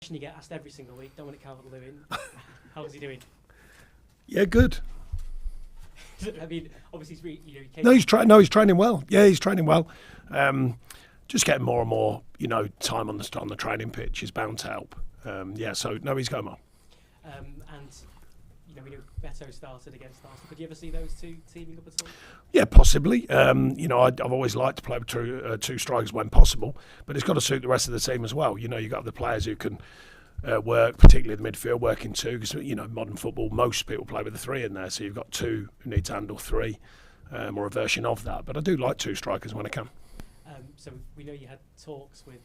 You get asked every single week, Dominic Calvert-Lewin, how's he doing? Yeah, good. I mean, obviously, he came. No, he's training well. Yeah, he's training well. Just getting more and more, time on the training pitch is bound to help. So no, he's going well. And we know Beto started against Arsenal. Could you ever see those two teaming up at all? Yeah, possibly. I've always liked to play with two strikers when possible, but it's got to suit the rest of the team as well. You've got the players who can work, particularly the midfield, working two, because modern football, most people play with the three in there, so you've got two who need to handle three, or a version of that. But I do like two strikers when I can. So we know you had talks with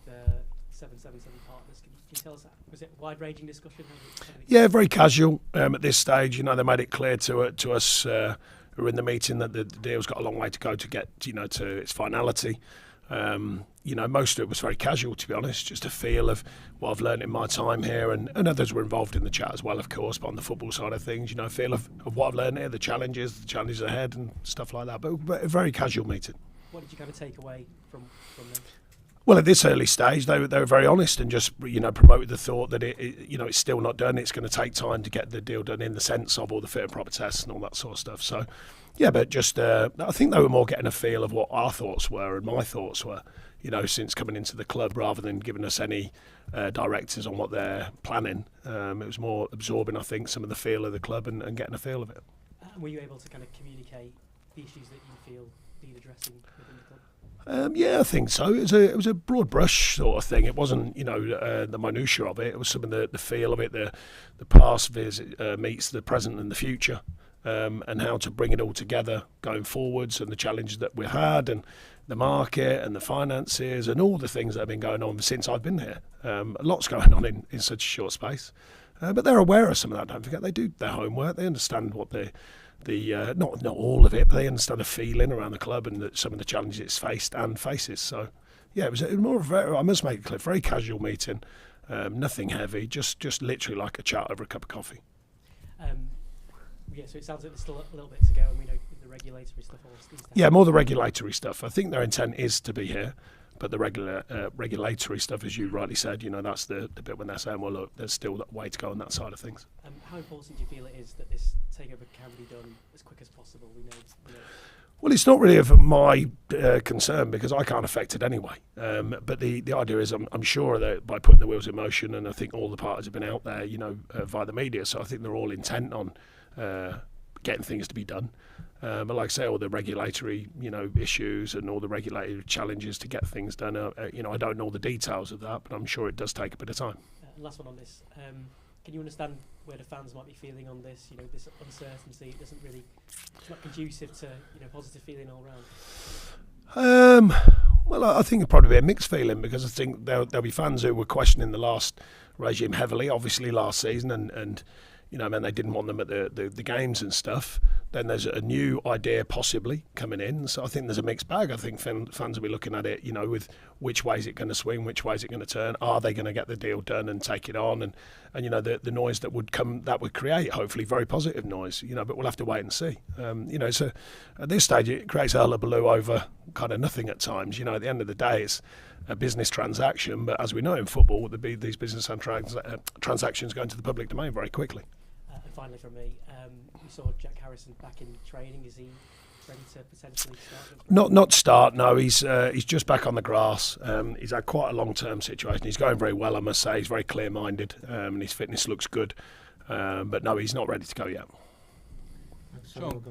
777 partners. Can you tell us, was it a wide-ranging discussion? Yeah, very casual at this stage. They made it clear to us who were in the meeting that the deal's got a long way to go to get to its finality. Most of it was very casual, to be honest, just a feel of what I've learned in my time here, and others were involved in the chat as well, of course, but on the football side of things, a feel of what I've learned here, the challenges ahead and stuff like that, but a very casual meeting. What did you kind of take away from them? Well, at this early stage, they were very honest and just promoted the thought that it's still not done. It's going to take time to get the deal done in the sense of all the fit and proper tests and all that sort of stuff. So, yeah, but just I think they were more getting a feel of what our thoughts were and my thoughts were, since coming into the club, rather than giving us any directives on what they're planning. It was more absorbing, I think, some of the feel of the club and getting a feel of it. Were you able to kind of communicate the issues that you feel need addressing within the club? Yeah, I think so. It was a broad brush sort of thing. It wasn't, the minutiae of it. It was some of the feel of it, the past meets the present and the future, and how to bring it all together going forwards, and the challenges that we had, and the market and the finances and all the things that have been going on since I've been here. A lot's going on in such a short space. But they're aware of some of that, don't forget. They do their homework. They understand what not all of it, but they understand the feeling around the club and some of the challenges it's faced and faces. So, yeah, it was more of I must make it clear, very casual meeting, nothing heavy, just literally like a chat over a cup of coffee. So it sounds like there's still a little bit to go, and we know the regulatory stuff all needs to happen. Yeah, more the regulatory stuff. I think their intent is to be here, but the regulatory stuff, as you rightly said, that's the bit when they're saying, well, look, there's still that way to go on that side of things. How important do you feel it is that this takeover can be done as quick as possible? We know. Well, it's not really of my concern because I can't affect it anyway. But the idea is I'm sure that by putting the wheels in motion, and I think all the parties have been out there, via the media, so I think they're all intent on getting things to be done. But like I say, all the regulatory, issues and all the regulatory challenges to get things done, I don't know all the details of that, but I'm sure it does take a bit of time. Last one on this. Can you understand where the fans might be feeling on this? This uncertainty, it's not conducive to, positive feeling all round. Well, I think it'll probably be a mixed feeling, because I think there'll be fans who were questioning the last regime heavily, obviously last season, and they didn't want them at the games and stuff. Then there's a new idea possibly coming in. So I think there's a mixed bag. I think fans will be looking at it, with which way is it going to swing, which way is it going to turn? Are they going to get the deal done and take it on? And the noise that would create, hopefully very positive noise, but we'll have to wait and see. So at this stage, it creates a hullabaloo over kind of nothing at times. At the end of the day, it's a business transaction. But as we know in football, there'll be these business transactions going to the public domain very quickly. And finally from me, we saw Jack Harrison back in training. Is he ready to potentially start? Not start, no. He's just back on the grass. He's had quite a long-term situation. He's going very well, I must say. He's very clear-minded, and his fitness looks good. But no, he's not ready to go yet. Sean,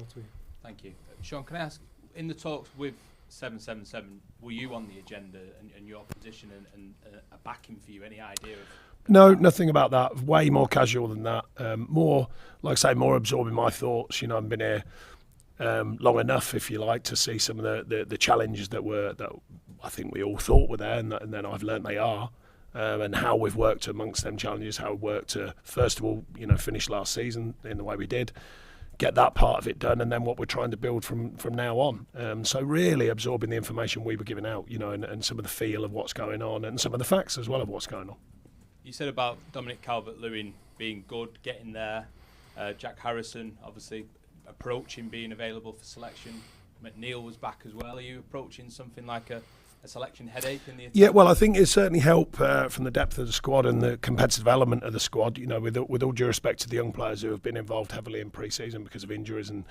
thank you. Sean, can I ask, in the talks with 777, were you on the agenda and your position and a backing for you? Any idea of... No, nothing about that. Way more casual than that. More, like I say, more absorbing my thoughts. I've been here long enough, if you like, to see some of the challenges that I think we all thought were there, and then I've learnt they are, and how we've worked amongst them challenges. How we worked to first of all, finish last season in the way we did, get that part of it done, and then what we're trying to build from now on. So really absorbing the information we were giving out, and some of the feel of what's going on, and some of the facts as well of what's going on. You said about Dominic Calvert-Lewin being good, getting there. Jack Harrison, obviously, approaching being available for selection. McNeil was back as well. Are you approaching something like a a selection headache in the attack? Yeah, well, I think it certainly helped from the depth of the squad and the competitive element of the squad. You know, with all due respect to the young players who have been involved heavily in pre-season because of injuries and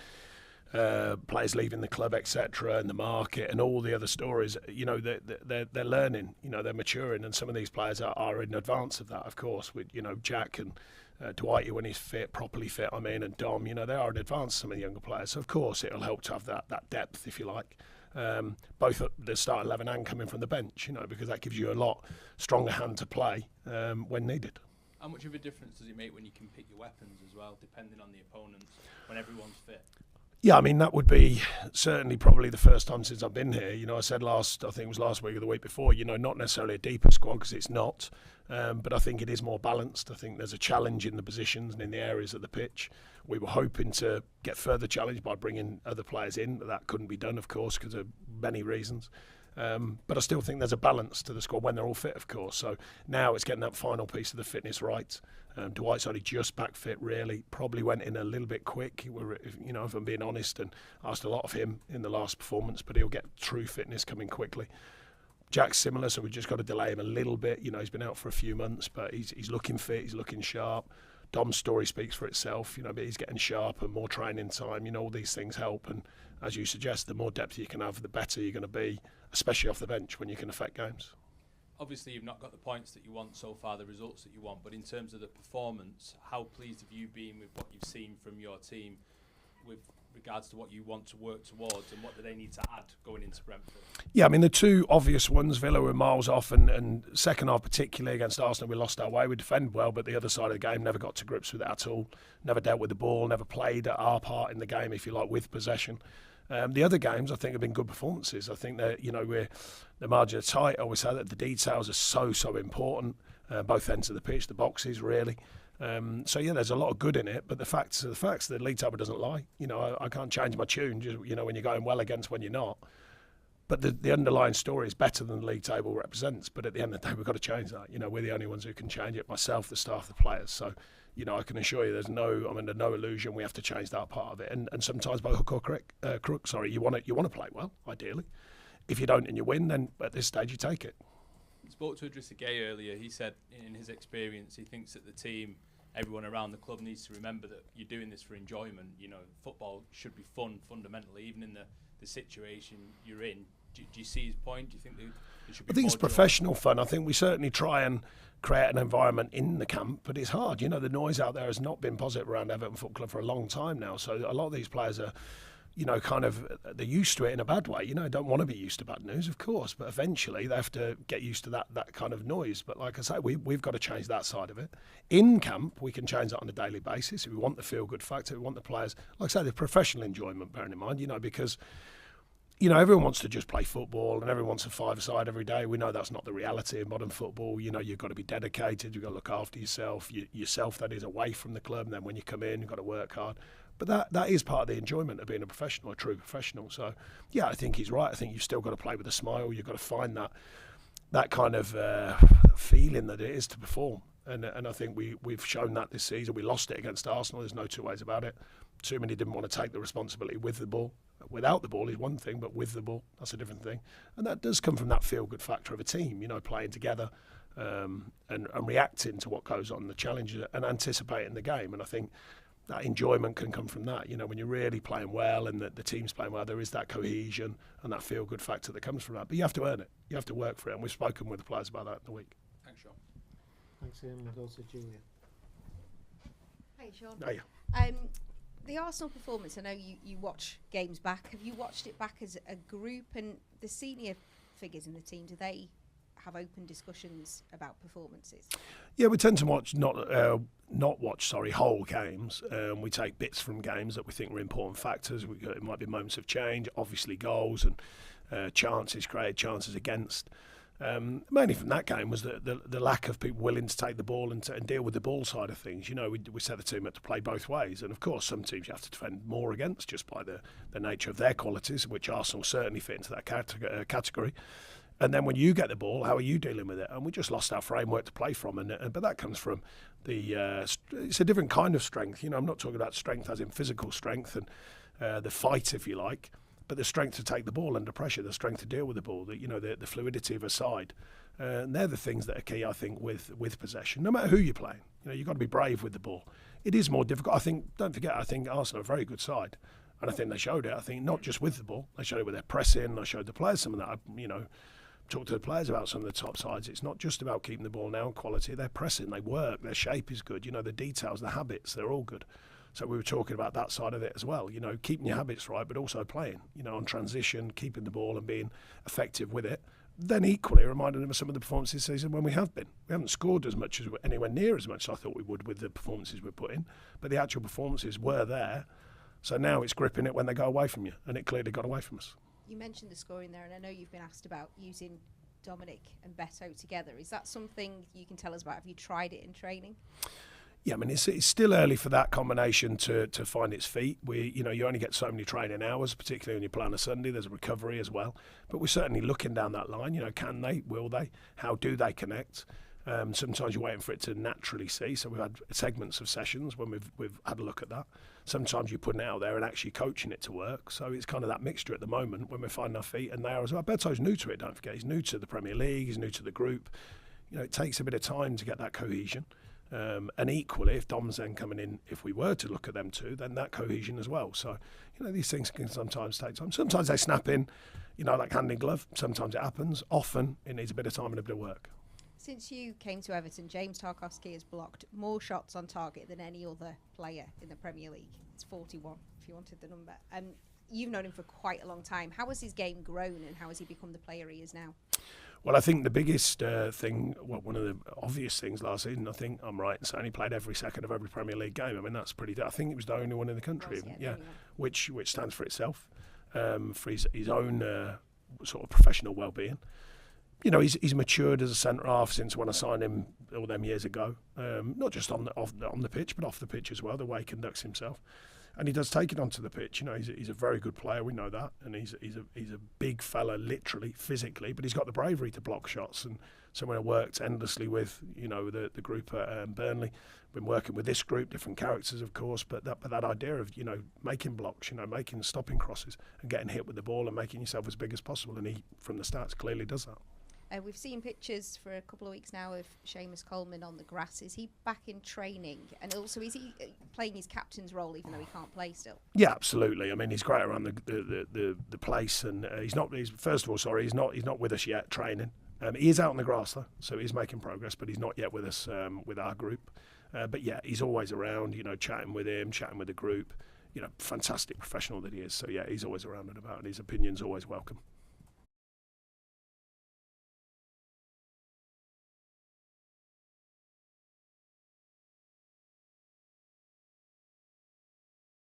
players leaving the club, etc., and the market and all the other stories. You know, they're learning. You know, they're maturing, and some of these players are in advance of that. Of course, with Jack and Dyche when he's properly fit. And Dom. You know, they are in advance. Some of the younger players. So of course, it'll help to have that depth, if you like. Both at the start 11 and coming from the bench, because that gives you a lot stronger hand to play when needed. How much of a difference does it make when you can pick your weapons as well, depending on the opponents, when everyone's fit? Yeah, I mean, that would be certainly probably the first time since I've been here. I said I think it was last week or the week before, not necessarily a deeper squad because it's not, but I think it is more balanced. I think there's a challenge in the positions and in the areas of the pitch. We were hoping to get further challenge by bringing other players in, but that couldn't be done, of course, because of many reasons. But I still think there's a balance to the squad when they're all fit, of course. So now it's getting that final piece of the fitness right. Dwight's only just back fit, really. Probably went in a little bit quick, if I'm being honest, and asked a lot of him in the last performance, but he'll get true fitness coming quickly. Jack's similar, so we've just got to delay him a little bit. He's been out for a few months, but he's looking fit, he's looking sharp. Dom's story speaks for itself, but he's getting sharper, more training time. All these things help, and as you suggest, the more depth you can have, the better you're going to be, especially off the bench when you can affect games. Obviously, you've not got the points that you want so far, the results that you want, but in terms of the performance, how pleased have you been with what you've seen from your team with regards to what you want to work towards, and what do they need to add going into Brentford? Yeah, I mean, the two obvious ones, Villa were miles off, and second half particularly against Arsenal, we lost our way. We defended well, but the other side of the game never got to grips with it at all, never dealt with the ball, never played our part in the game, if you like, with possession. The other games, I think, have been good performances. I think that, the margin are tight. I always say that the details are so important, both ends of the pitch, the boxes, really. There's a lot of good in it, but the facts are the facts. The league table doesn't lie. I can't change my tune, just, when you're going well against when you're not. But the underlying story is better than the league table represents. But at the end of the day, we've got to change that. We're the only ones who can change it, myself, the staff, the players. So, I can assure you I'm under no illusion we have to change that part of it. And sometimes by hook or crook, you want to play well, ideally. If you don't and you win, then at this stage you take it. I spoke to Idrissa Gueye earlier. He said in his experience, he thinks that the team, everyone around the club needs to remember that you're doing this for enjoyment. Football should be fun fundamentally, even in the situation you're in. Do you see his point? Do you think there should be? I think it's professional fun. I think we certainly try and create an environment in the camp, but it's hard. The noise out there has not been positive around Everton Football Club for a long time now. So a lot of these players are, they're used to it in a bad way. Don't want to be used to bad news, of course, but eventually they have to get used to that kind of noise. But like I say, we've got to change that side of it. In camp, we can change that on a daily basis. If we want the feel-good factor, we want the players, like I say, the professional enjoyment, bearing in mind, because everyone wants to just play football and everyone wants a five-a-side every day. We know that's not the reality of modern football. You've got to be dedicated. You've got to look after yourself, that is, away from the club. And then when you come in, you've got to work hard. But that is part of the enjoyment of being a professional, a true professional. So, yeah, I think he's right. I think you've still got to play with a smile. You've got to find that kind of feeling that it is to perform. And I think we've shown that this season. We lost it against Arsenal. There's no two ways about it. Too many didn't want to take the responsibility with the ball. Without the ball is one thing, but with the ball, that's a different thing. And that does come from that feel-good factor of a team, playing together and reacting to what goes on, the challenges, and anticipating the game. And I think that enjoyment can come from that. When you're really playing well and the team's playing well, there is that cohesion and that feel-good factor that comes from that. But you have to earn it. You have to work for it. And we've spoken with the players about that in the week. Thanks, Sean. Thanks, Ian. We'll go to Julia. Hey, Sean. Hey. The Arsenal performance, I know you watch games back. Have you watched it back as a group? And the senior figures in the team, do they have open discussions about performances? Yeah, we tend to watch not watch whole games. We take bits from games that we think are important factors. It might be moments of change, obviously goals and chances created, chances against. Mainly from that game was the lack of people willing to take the ball and deal with the ball side of things. We set the team up to play both ways, and of course some teams you have to defend more against just by the nature of their qualities, which Arsenal certainly fit into that category. And then when you get the ball, how are you dealing with it? And we just lost our framework to play from, but that comes from it's a different kind of strength. I'm not talking about strength as in physical strength and the fight, if you like. but the strength to take the ball under pressure, the strength to deal with the ball, the fluidity of a side. And they're the things that are key, I think, with possession. No matter who you're playing, you've got to be brave with the ball. It is more difficult. I think, don't forget, I think Arsenal are a very good side. And I think they showed it. I think not just with the ball, they showed it with their pressing. I showed the players some of that. Talked to the players about some of the top sides. It's not just about keeping the ball now and quality. They're pressing, they work, their shape is good. The details, the habits, they're all good. So we were talking about that side of it as well. Keeping your habits right, but also playing. On transition, keeping the ball and being effective with it. Then equally reminded them of some of the performances this season when we have been. We haven't scored as much as anywhere near as much as I thought we would with the performances we put in, but the actual performances were there. So now it's gripping it when they go away from you, and it clearly got away from us. You mentioned the scoring there, and I know you've been asked about using Dominic and Beto together. Is that something you can tell us about? Have you tried it in training? Yeah, I mean, it's still early for that combination to find its feet. You only get so many training hours, particularly when you play on a Sunday. There's a recovery as well. But we're certainly looking down that line. Can they? Will they? How do they connect? Sometimes you're waiting for it to naturally see. So we've had segments of sessions when we've had a look at that. Sometimes you're putting it out there and actually coaching it to work. So it's kind of that mixture at the moment when we're finding our feet, and they are as well. Beto's new to it, don't forget. He's new to the Premier League. He's new to the group. It takes a bit of time to get that cohesion. And equally, if Dom's then coming in, if we were to look at them too, then that cohesion as well. So, these things can sometimes take time. Sometimes they snap in, like hand in glove. Sometimes it happens. Often it needs a bit of time and a bit of work. Since you came to Everton, James Tarkowski has blocked more shots on target than any other player in the Premier League. It's 41, if you wanted the number. You've known him for quite a long time. How has his game grown, and how has he become the player he is now? Well, I think the biggest thing, one of the obvious things last season, I think I'm right in saying he played every second of every Premier League game. I mean, that's pretty. I think he was the only one in the country, which stands for itself, for his own sort of professional well-being. He's matured as a centre half since when I signed him all them years ago. Not just on the pitch, but off the pitch as well. The way he conducts himself. And he does take it onto the pitch. He's a very good player. We know that, and he's a big fella, literally, physically. But he's got the bravery to block shots. And someone who worked endlessly with the group at Burnley. Been working with this group, different characters, of course. But that idea of making blocks, making stopping crosses, and getting hit with the ball and making yourself as big as possible. And he, from the stats, clearly does that. We've seen pictures for a couple of weeks now of Seamus Coleman on the grass. Is he back in training? And also, is he playing his captain's role even though he can't play still? Yeah, absolutely. I mean, he's great around the place, and he's not with us yet training. He is out on the grass though, so he's making progress, but he's not yet with us with our group. But yeah, he's always around. Chatting with him, chatting with the group. Fantastic professional that he is. So yeah, he's always around and about, and his opinion's always welcome.